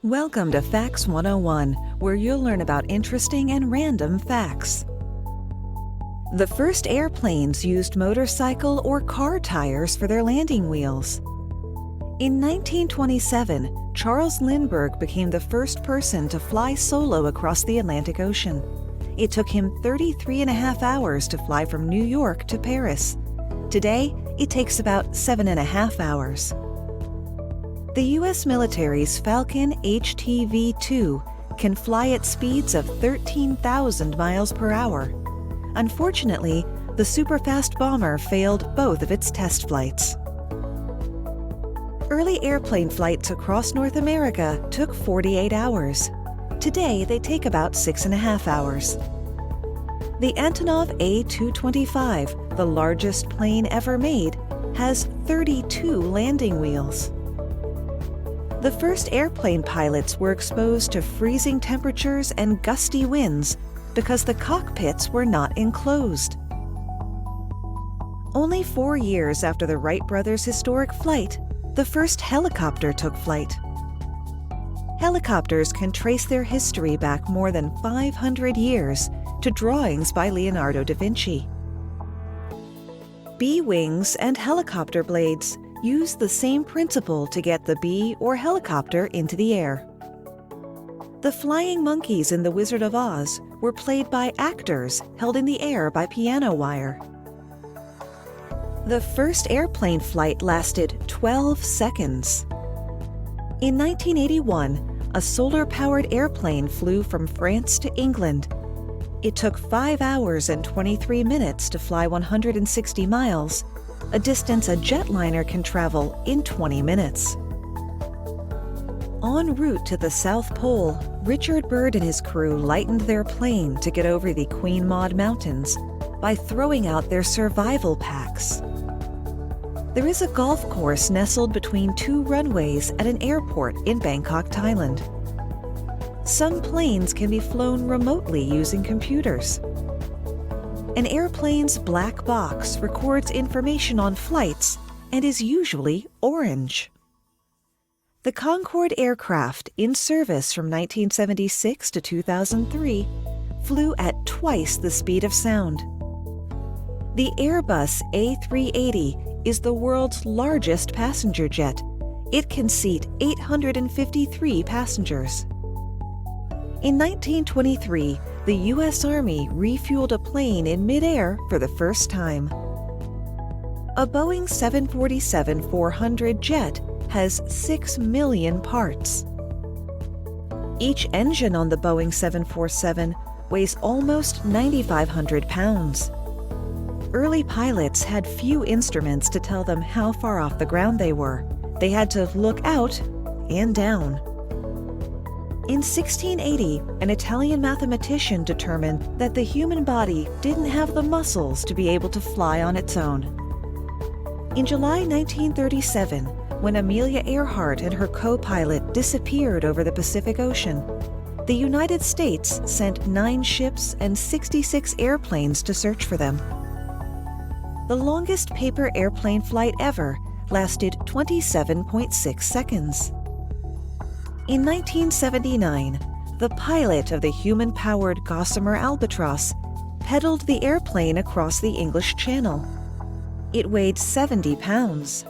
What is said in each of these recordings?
Welcome to Facts 101, where you'll learn about interesting and random facts. The first airplanes used motorcycle or car tires for their landing wheels. In 1927, Charles Lindbergh became the first person to fly solo across the Atlantic Ocean. It took him 33.5 hours to fly from New York to Paris. Today, it takes about 7.5 hours. The U.S. military's Falcon HTV-2 can fly at speeds of 13,000 miles per hour. Unfortunately, the superfast bomber failed both of its test flights. Early airplane flights across North America took 48 hours. Today, they take about 6.5 hours. The Antonov A-225, the largest plane ever made, has 32 landing wheels. The first airplane pilots were exposed to freezing temperatures and gusty winds because the cockpits were not enclosed. Only 4 years after the Wright brothers' historic flight, the first helicopter took flight. Helicopters can trace their history back more than 500 years to drawings by Leonardo da Vinci. Bee wings and helicopter blades use the same principle to get the bee or helicopter into the air. The flying monkeys in The Wizard of Oz were played by actors held in the air by piano wire. The first airplane flight lasted 12 seconds. In 1981, a solar-powered airplane flew from France to England. It took 5 hours and 23 minutes to fly 160 miles, a distance a jetliner can travel in 20 minutes. En route to the South Pole, Richard Byrd and his crew lightened their plane to get over the Queen Maud Mountains by throwing out their survival packs. There is a golf course nestled between 2 runways at an airport in Bangkok, Thailand. Some planes can be flown remotely using computers. An airplane's black box records information on flights and is usually orange. The Concorde aircraft, in service from 1976 to 2003, flew at twice the speed of sound. The Airbus A380 is the world's largest passenger jet. It can seat 853 passengers. In 1923, the U.S. Army refueled a plane in midair for the first time. A Boeing 747-400 jet has 6 million parts. Each engine on the Boeing 747 weighs almost 9,500 pounds. Early pilots had few instruments to tell them how far off the ground they were. They had to look out and down. In 1680, an Italian mathematician determined that the human body didn't have the muscles to be able to fly on its own. In July 1937, when Amelia Earhart and her co-pilot disappeared over the Pacific Ocean, the United States sent 9 ships and 66 airplanes to search for them. The longest paper airplane flight ever lasted 27.6 seconds. In 1979, the pilot of the human-powered Gossamer Albatross pedaled the airplane across the English Channel. It weighed 70 pounds.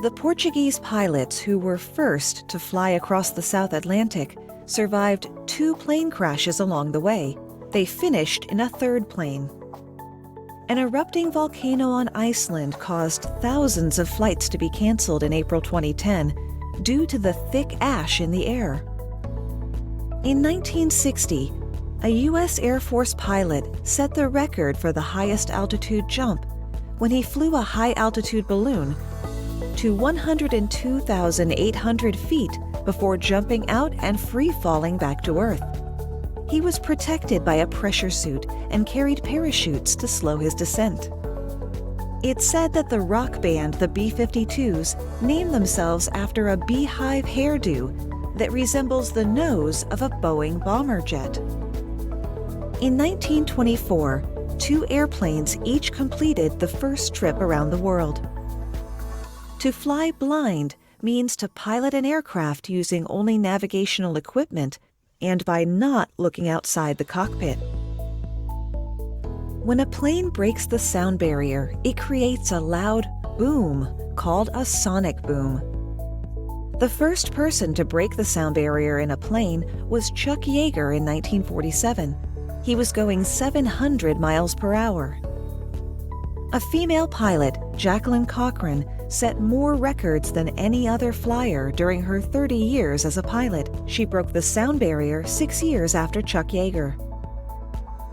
The Portuguese pilots who were first to fly across the South Atlantic survived 2 plane crashes along the way. They finished in a 3rd plane. An erupting volcano on Iceland caused thousands of flights to be canceled in April 2010 due to the thick ash in the air. In 1960, a U.S. Air Force pilot set the record for the highest altitude jump when he flew a high-altitude balloon to 102,800 feet before jumping out and free-falling back to Earth. He was protected by a pressure suit and carried parachutes to slow his descent. It's said that the rock band the B-52s named themselves after a beehive hairdo that resembles the nose of a Boeing bomber jet. In 1924, 2 airplanes each completed the first trip around the world. To fly blind means to pilot an aircraft using only navigational equipment and by not looking outside the cockpit. When a plane breaks the sound barrier, it creates a loud boom called a sonic boom. The first person to break the sound barrier in a plane was Chuck Yeager in 1947. He was going 700 miles per hour. A female pilot, Jacqueline Cochran, set more records than any other flyer during her 30 years as a pilot. She broke the sound barrier 6 years after Chuck Yeager.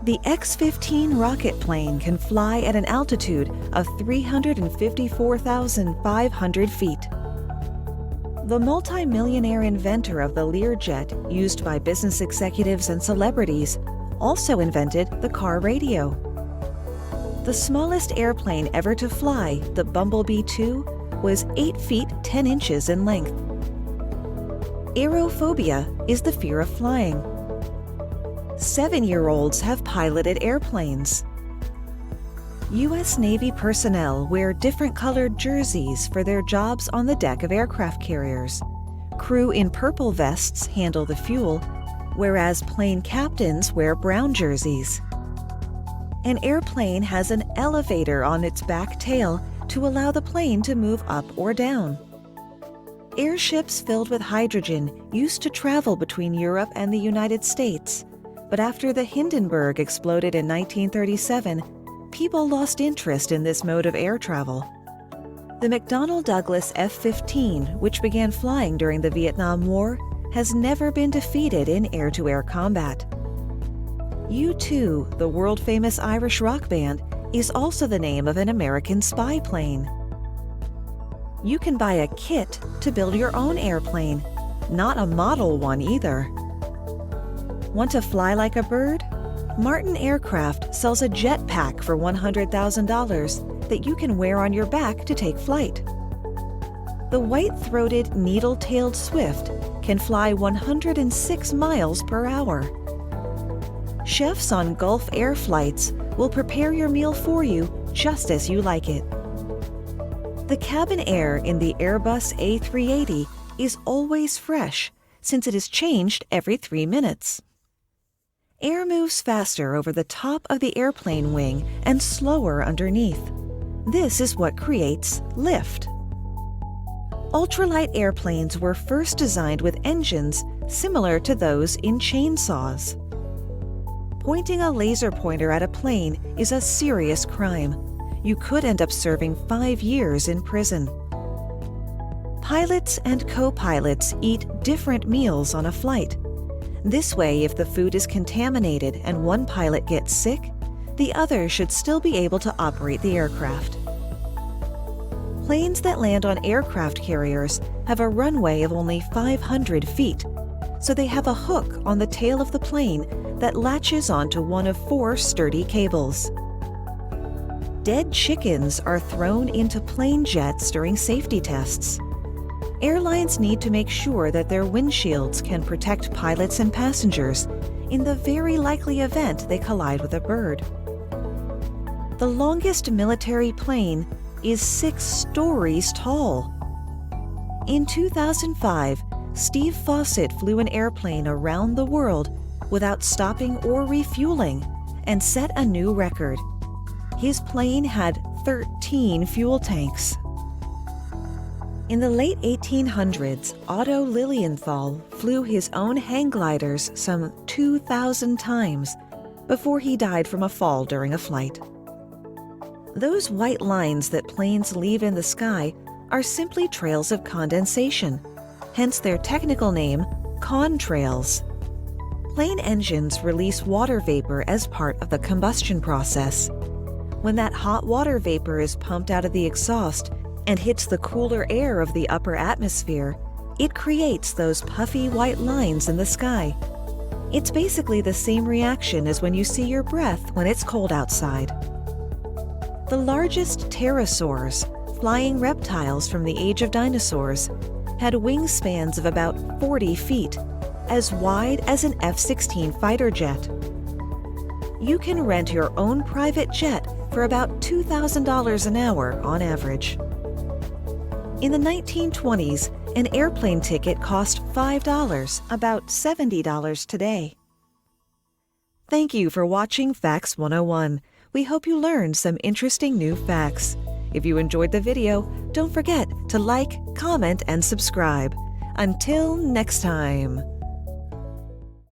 The X-15 rocket plane can fly at an altitude of 354,500 feet. The multi-millionaire inventor of the Learjet, used by business executives and celebrities, also invented the car radio. The smallest airplane ever to fly, the Bumblebee 2, was 8 feet 10 inches in length. Aerophobia is the fear of flying. 7-year-olds have piloted airplanes. U.S. Navy personnel wear different colored jerseys for their jobs on the deck of aircraft carriers. Crew in purple vests handle the fuel, whereas plane captains wear brown jerseys. An airplane has an elevator on its back tail to allow the plane to move up or down. Airships filled with hydrogen used to travel between Europe and the United States, but after the Hindenburg exploded in 1937, people lost interest in this mode of air travel. The McDonnell Douglas F-15, which began flying during the Vietnam War, has never been defeated in air-to-air combat. U2, the world-famous Irish rock band, is also the name of an American spy plane. You can buy a kit to build your own airplane, not a model one either. Want to fly like a bird? Martin Aircraft sells a jetpack for $100,000 that you can wear on your back to take flight. The white-throated, needle-tailed swift can fly 106 miles per hour. Chefs on Gulf Air flights will prepare your meal for you just as you like it. The cabin air in the Airbus A380 is always fresh, since it is changed every 3 minutes. Air moves faster over the top of the airplane wing and slower underneath. This is what creates lift. Ultralight airplanes were first designed with engines similar to those in chainsaws. Pointing a laser pointer at a plane is a serious crime. You could end up serving 5 years in prison. Pilots and co-pilots eat different meals on a flight. This way, if the food is contaminated and one pilot gets sick, the other should still be able to operate the aircraft. Planes that land on aircraft carriers have a runway of only 500 feet, so they have a hook on the tail of the plane that latches onto one of 4 sturdy cables. Dead chickens are thrown into plane jets during safety tests. Airlines need to make sure that their windshields can protect pilots and passengers in the very likely event they collide with a bird. The longest military plane is 6 stories tall. In 2005, Steve Fawcett flew an airplane around the world without stopping or refueling and set a new record. His plane had 13 fuel tanks. In the late 1800s, Otto Lilienthal flew his own hang gliders some 2,000 times before he died from a fall during a flight. Those white lines that planes leave in the sky are simply trails of condensation, hence their technical name, contrails. Plane engines release water vapor as part of the combustion process. When that hot water vapor is pumped out of the exhaust and hits the cooler air of the upper atmosphere, it creates those puffy white lines in the sky. It's basically the same reaction as when you see your breath when it's cold outside. The largest pterosaurs, flying reptiles from the age of dinosaurs, had wingspans of about 40 feet, as wide as an F-16 fighter jet. You can rent your own private jet for about $2,000 an hour on average. In the 1920s, An airplane ticket cost $5, about $70 today. Thank you for watching Facts 101. We hope you learned some interesting new facts. If you enjoyed the video, don't forget to like, comment, and subscribe. Until next time.